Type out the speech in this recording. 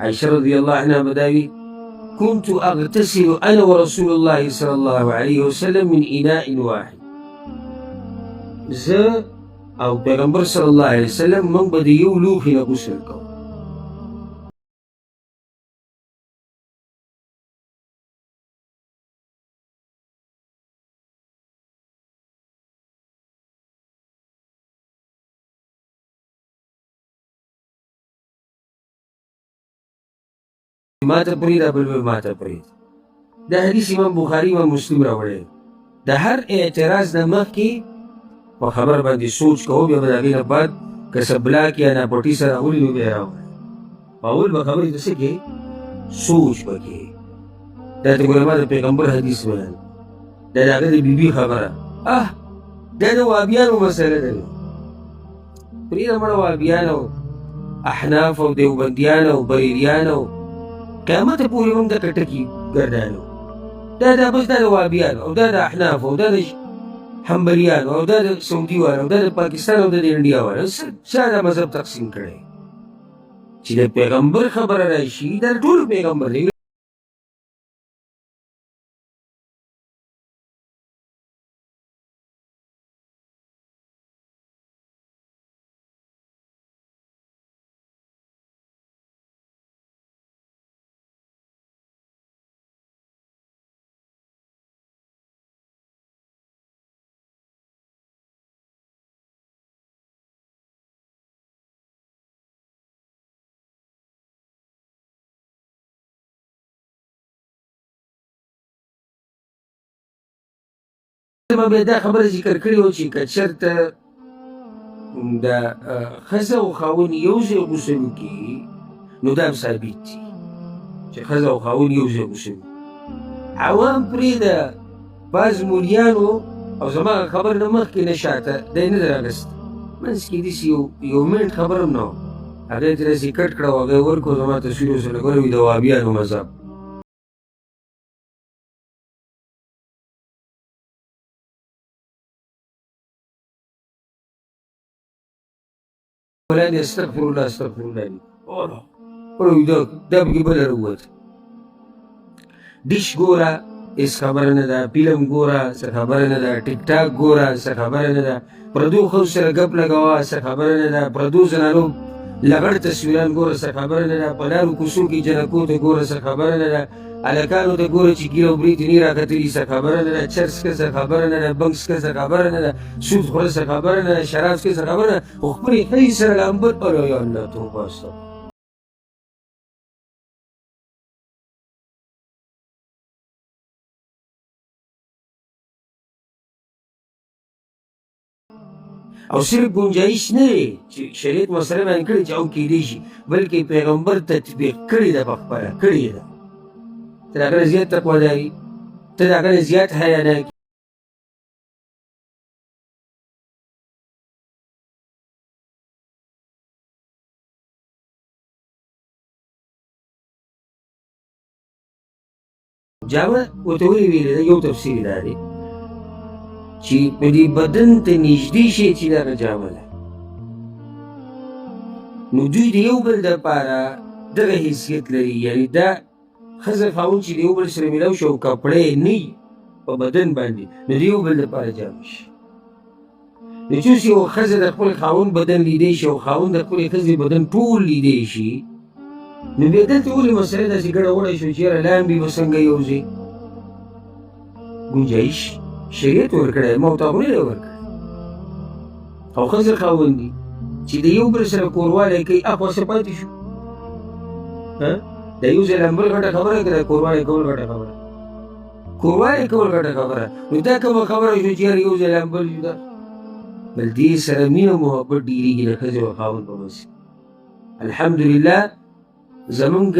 عائشة رضي الله عنها بداوي كنت أغتسل أنا ورسول الله صلى الله عليه وسلم من إناء واحد. زه او پیغمبر صلی الله علیه وسلم من به د یو لوښي نه غسل کوو. ما ته پرېږده بل به ما ته پرېږده. دا حدیث امام بخاري امام مسلم راوړی. د هر اعتراض نه مخکې په خبر باندې سوچ کوو، بیا به د هغې نه بعد که څه بلاک یا ناپټي سره راولي نو بیا یې راوړی. په اول به خبرې ته څه کوې؟ سوچ به کوې. دا ته ګوره ما د پیغمبر حدیث بیان، دا د هغه د بیبي خبره. دا د وهابیانو مسله ده. پرېږده مړه وهابیان او احناف او دیوبندیان او بریلیان او قیامته پورې هم دغه ټکي ګردانو. دا بس دا د وهابیانو او دا د احناف او دا د حنبلیانو او دا د سعودي والو او دا د پاکستان او د انډیا والو چا دا مذهب تقسیم کړی؟ چې د پیغمبر خبره راشي دا ټول پیغمبر دی. ما بیا دا خبره ذکر کړې وه چې که چېرته د ښځه او خاوند یو ځای غسل وکړي نو دا هم ثابت دي چې ښځه او خاوند یو ځای غسل وکړي. عوام پرېږده، بعض مولیانو او زما خبر نه مخکې نه شاته دی نه دی راغستی، منځ کې داسې یو منټ خبر هم نه وه، هغه یې داسې کټ کړه او هغه یې ورکړو. زما تصویر ورسره ګوره وي د وهابیانو مذهب. ولاندې استغفر الله استغفر الله دي دا پکې بله راووته. ډیش ګوره هېڅ خبره نه ده، فلم ګوره څه خبره نه ده، ټیک ټاک ګوره څه خبره نه ده، پردو ښځو سره ګپ لګوه څه خبره نه ده، پردو زنانو لغړ تصویران ګوره څه خبره نه ده، په لارو کوڅو کې جنکو ته ګوره څه خبره نه ده، هلکانو ته ګوره چې ګیر او برېت یې نه راکتلي څه خبره نه ده، چرس که څه خبره نه ده، بنګ څکه څه خبره نه ده، سود خوره څه خبره نه ده، شراب څکه څه خبره نه ده، خو خپلې ښځې سره لامبل. اره یا الله توبه استغفر. او صرف گنجایش نه دی چې شریعت مسله بیان کړې چې او کېدی شي، بلکې پیغمبر تطبیق کړې ده، په خپله کړې ده. ته د هغه نه زیات تقواداري، ته د هغه نه زیات حیاناکي. جامه ورته ولې ویلې ده؟ یو تفسیر دا دی چې په دې بدن ته نږدې شي چې دغه جامه ده، نو دوی د یو بل دپاره دغه حیثیت لري. یعنې دا ښځه خاوند چې د یو بل سره میلاو شي او کپړه یې نه وي په بدن باندې، نو د یو بل دپاره جامې شي. نو چې اوس یو ښځه د خپل خاوند بدن لیدی شي او خاوند د خپلې ښځې بدن ټول لیدی شي، نو بیا دلته ولې مسله داسې ګډه وړی شوه چې یاره لامبي به څنګه یو ځای؟ ګنجایش شریعت ورکړی، ما ورته هغه نه دی ورکړی. او ښځه خاوند دي چې د یو بل سره کوروالی کوي، اخوا څه پاتې شو؟ د یو ځای لامبل غټه خبره که د کوروالی کول غټه خبره؟ کوروالی کول غټه خبره، نو دا کومه خبره شوه چې یاره یو ځای لامبل شو؟ دا بل دې سره مینه محبت ډېرېږي د ښځې او خاوند په منځ کې. الحمدلله زمونږ